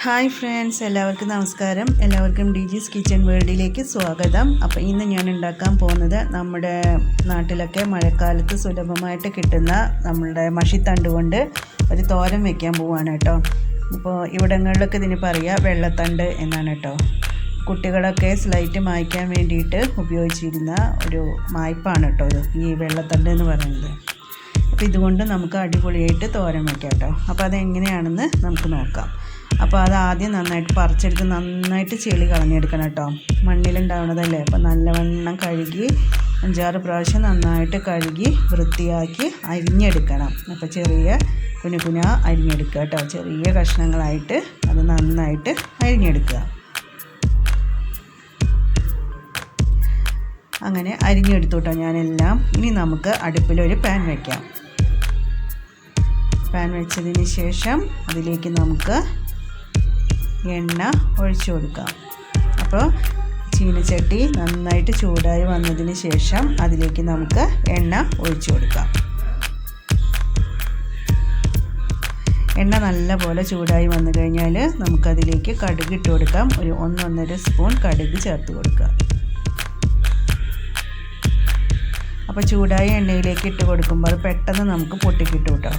Hi friends, എല്ലാവർക്കും നമസ്കാരം. എല്ലാവർക്കും ഡിജീസ് കിച്ചൺ വേൾഡിലേക്ക് സ്വാഗതം. അപ്പോൾ ഇന്ന് ഞാൻ ഉണ്ടാക്കാൻ പോകുന്നത് നമ്മുടെ നാട്ടിലൊക്കെ മഴക്കാലത്ത് സുലഭമായിട്ട് കിട്ടുന്ന നമ്മളുടെ മഷിത്തണ്ട് കൊണ്ട് ഒരു തോരൻ വെക്കാൻ പോവുകയാണ് കേട്ടോ. ഇപ്പോൾ ഇവിടങ്ങളിലൊക്കെ ഇതിന് പറയുക വെള്ളത്തണ്ട് എന്നാണ് കേട്ടോ. കുട്ടികളൊക്കെ സ്ലൈറ്റ് മായ്ക്കാൻ വേണ്ടിയിട്ട് ഉപയോഗിച്ചിരുന്ന ഒരു മായ്പാണ് കേട്ടോ ഈ വെള്ളത്തണ്ട് എന്ന് പറയുന്നത്. അപ്പോൾ ഇതുകൊണ്ട് നമുക്ക് അടിപൊളിയായിട്ട് തോരൻ വയ്ക്കാം കേട്ടോ. അപ്പോൾ അതെങ്ങനെയാണെന്ന് നമുക്ക് നോക്കാം. അപ്പോൾ അത് ആദ്യം നന്നായിട്ട് പറിച്ചെടുത്ത് നന്നായിട്ട് ചെളി കളഞ്ഞെടുക്കണം കേട്ടോ. മണ്ണിലുണ്ടാവുന്നതല്ലേ, അപ്പോൾ നല്ലവണ്ണം കഴുകി 5-6 പ്രാവശ്യം നന്നായിട്ട് കഴുകി വൃത്തിയാക്കി അരിഞ്ഞെടുക്കണം. അപ്പോൾ ചെറിയ കുനുകുന അരിഞ്ഞെടുക്കുക കേട്ടോ. ചെറിയ കഷ്ണങ്ങളായിട്ട് അത് നന്നായിട്ട് അരിഞ്ഞെടുക്കുക. അങ്ങനെ അരിഞ്ഞെടുത്തു കേട്ടോ ഞാനെല്ലാം. ഇനി നമുക്ക് അടുപ്പിലൊരു പാൻ വയ്ക്കാം. പാൻ വെച്ചതിന് ശേഷം അതിലേക്ക് നമുക്ക് എണ്ണ ഒഴിച്ചു കൊടുക്കാം. അപ്പോൾ ചീനച്ചട്ടി നന്നായിട്ട് ചൂടായി വന്നതിന് ശേഷം അതിലേക്ക് നമുക്ക് എണ്ണ ഒഴിച്ചു കൊടുക്കാം. എണ്ണ നല്ലപോലെ ചൂടായി വന്നു കഴിഞ്ഞാൽ നമുക്കതിലേക്ക് കടുക് ഇട്ട് കൊടുക്കാം. ഒരു 1-1.5 സ്പൂൺ കടുക് ചേർത്ത് കൊടുക്കുക. അപ്പോൾ ചൂടായ എണ്ണയിലേക്ക് ഇട്ട് കൊടുക്കുമ്പോൾ അത് പെട്ടെന്ന് നമുക്ക് പൊട്ടിക്കിട്ടും കേട്ടോ.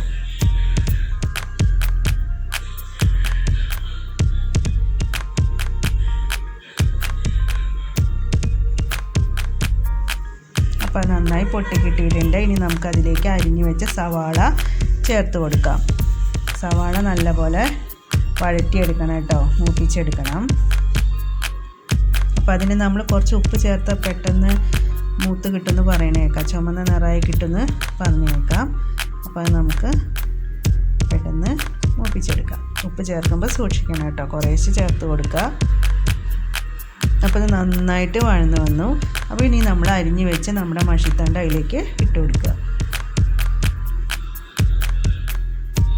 അപ്പോൾ നന്നായി പൊട്ടിക്കിട്ടിയിട്ടുണ്ട്. ഇനി നമുക്കതിലേക്ക് അരിഞ്ഞു വെച്ച സവാള ചേർത്ത് കൊടുക്കാം. സവാള നല്ലപോലെ വഴറ്റിയെടുക്കണം കേട്ടോ, മൂപ്പിച്ചെടുക്കണം. അപ്പോൾ അതിന് നമ്മൾ കുറച്ച് ഉപ്പ് ചേർത്താൽ പെട്ടെന്ന് മൂത്ത് കിട്ടുമെന്ന് പറയണേക്കാം, ചുമന്ന നിറയെ കിട്ടുമെന്ന് പറഞ്ഞേക്കാം. അപ്പോൾ അത് നമുക്ക് പെട്ടെന്ന് മൂപ്പിച്ചെടുക്കാം. ഉപ്പ് ചേർക്കുമ്പോൾ സൂക്ഷിക്കണം കേട്ടോ, കുറേശ്ശെ ചേർത്ത് കൊടുക്കുക. അപ്പോൾ ഇത് നന്നായിട്ട് വഴന്ന് വന്നു. അപ്പോൾ ഇനി നമ്മൾ അരിഞ്ഞു വെച്ച് നമ്മുടെ മഷിത്തണ്ട് അതിലേക്ക് ഇട്ട് കൊടുക്കുക.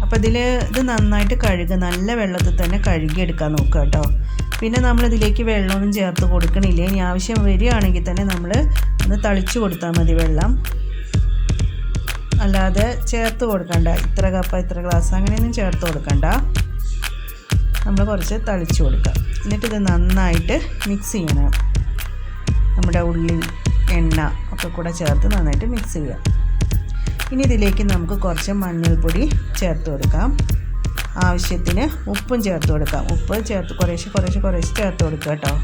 അപ്പോൾ ഇത് നന്നായിട്ട് കഴുകുക, നല്ല വെള്ളത്തിൽ തന്നെ കഴുകിയെടുക്കാൻ നോക്കുക കേട്ടോ. പിന്നെ നമ്മളിതിലേക്ക് വെള്ളമൊന്നും ചേർത്ത് കൊടുക്കണില്ല. ഇനി ആവശ്യം വരികയാണെങ്കിൽ തന്നെ നമ്മൾ ഒന്ന് തളിച്ച് കൊടുത്താൽ മതി വെള്ളം, അല്ലാതെ ചേർത്ത് കൊടുക്കണ്ട. ഇത്ര കപ്പ് ഇത്ര ഗ്ലാസ് അങ്ങനെയൊന്നും ചേർത്ത് കൊടുക്കണ്ട. നമ്മൾ കുറച്ച് തളിച്ച് കൊടുക്കുക. എന്നിട്ട് ഇത് നന്നായിട്ട് മിക്സ് ചെയ്യണം. നമ്മുടെ ഉള്ളി, എണ്ണ ഒക്കെ കൂടെ ചേർത്ത് നന്നായിട്ട് മിക്സ് ചെയ്യുക. ഇനി ഇതിലേക്ക് നമുക്ക് കുറച്ച് മഞ്ഞൾപ്പൊടി ചേർത്ത് കൊടുക്കാം. ആവശ്യത്തിന് ഉപ്പും ചേർത്ത് കൊടുക്കാം. ഉപ്പ് ചേർത്ത് കുറേശ്ശെ ചേർത്ത് കൊടുക്കുക കേട്ടോ.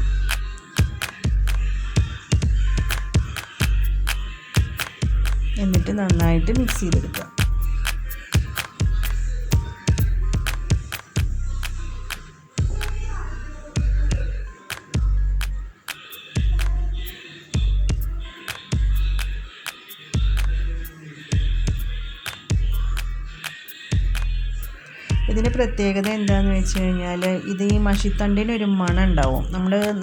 എന്നിട്ട് നന്നായിട്ട് മിക്സ് ചെയ്തെടുക്കുക. ഇതിൻ്റെ പ്രത്യേകത എന്താണെന്ന് വെച്ച് കഴിഞ്ഞാൽ ഇത് ഈ മഷിത്തണ്ടിനൊരു മണം ഉണ്ടാവും.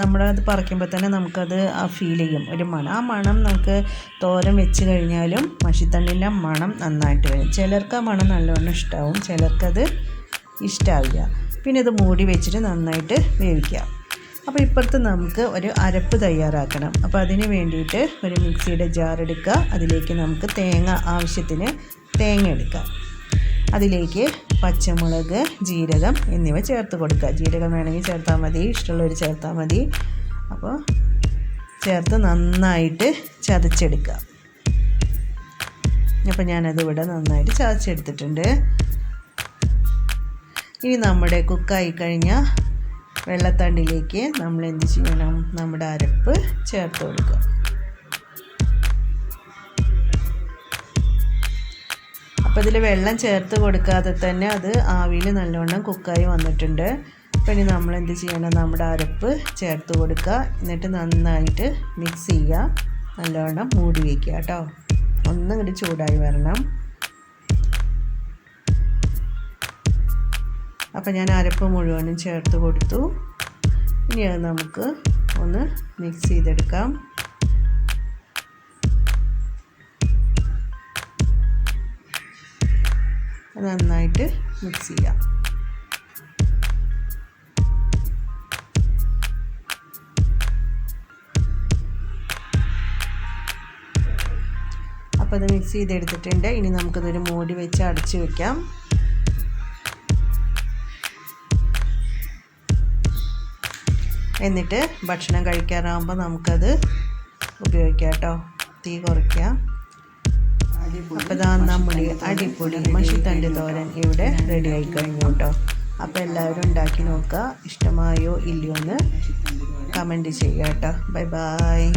നമ്മളത് പറിക്കുമ്പോൾ തന്നെ നമുക്കത് ഫീൽ ചെയ്യും, ഒരു മണം. ആ മണം നമുക്ക് തോരൻ വെച്ച് കഴിഞ്ഞാലും മഷിത്തണ്ടിൻ്റെ മണം നന്നായിട്ട് വരും. ചിലർക്ക് ആ മണം നല്ലവണ്ണം ഇഷ്ടമാവും, ചിലർക്കത് ഇഷ്ടമാവില്ല. പിന്നെ ഇത് മൂടി വെച്ചിട്ട് നന്നായിട്ട് വേവിക്കുക. അപ്പോൾ ഇപ്പുറത്ത് നമുക്ക് ഒരു അരപ്പ് തയ്യാറാക്കണം. അപ്പോൾ അതിന് വേണ്ടിയിട്ട് ഒരു മിക്സിയുടെ ജാർ എടുക്കുക. അതിലേക്ക് നമുക്ക് ആവശ്യത്തിന് തേങ്ങ എടുക്കുക. അതിലേക്ക് പച്ചമുളക്, ജീരകം എന്നിവ ചേർത്ത് കൊടുക്കുക. ജീരകം വേണമെങ്കിൽ ചേർത്താൽ മതി, ഇഷ്ടമുള്ളവർ ചേർത്താൽ മതി. അപ്പോൾ ചേർത്ത് നന്നായിട്ട് ചതച്ചെടുക്കുക. അപ്പോൾ ഞാനതിവിടെ നന്നായിട്ട് ചതച്ചെടുത്തിട്ടുണ്ട്. ഇനി നമ്മുടെ കുക്കായി കഴിഞ്ഞ വെള്ളത്തണ്ടിലേക്ക് നമ്മൾ എന്ത് ചെയ്യണം, നമ്മുടെ അരപ്പ് ചേർത്ത് കൊടുക്കുക. അപ്പോൾ ഇതിൽ വെള്ളം ചേർത്ത് കൊടുക്കാതെ തന്നെ അത് ആവിയിൽ നല്ലവണ്ണം കുക്കായി വന്നിട്ടുണ്ട്. അപ്പോൾ ഇനി നമ്മൾ എന്ത് ചെയ്യണം, നമ്മുടെ അരപ്പ് ചേർത്ത് കൊടുക്കുക. എന്നിട്ട് നന്നായിട്ട് മിക്സ് ചെയ്യുക. നല്ലവണ്ണം മൂടി വയ്ക്കുക കേട്ടോ. ഒന്നും കൂടി ചൂടായി വരണം. അപ്പോൾ ഞാൻ അരപ്പ് മുഴുവനും ചേർത്ത് കൊടുത്തു. ഇനി അത് നമുക്ക് ഒന്ന് മിക്സ് ചെയ്തെടുക്കാം. നന്നായിട്ട് മിക്സ് ചെയ്യാം. അപ്പോൾ അത് മിക്സ് ചെയ്തെടുത്തിട്ടുണ്ട്. ഇനി നമുക്കതൊരു മൂടി വെച്ച് അടച്ച് വയ്ക്കാം. എന്നിട്ട് ഭക്ഷണം കഴിക്കാറാകുമ്പോൾ നമുക്കത് ഉപയോഗിക്കാം കേട്ടോ. തീ കുറയ്ക്കാം. അപ്പോൾ ഇതാ നമ്മുടെ അടിപൊളി മഷിത്തണ്ട് തോരൻ ഇവിടെ റെഡി ആയി കഴിഞ്ഞു കേട്ടോ. അപ്പോൾ എല്ലാവരും ഉണ്ടാക്കി നോക്കുക. ഇഷ്ടമായോ ഇല്ലയോ എന്ന് കമൻറ്റ് ചെയ്യുക കേട്ടോ. Bye bye.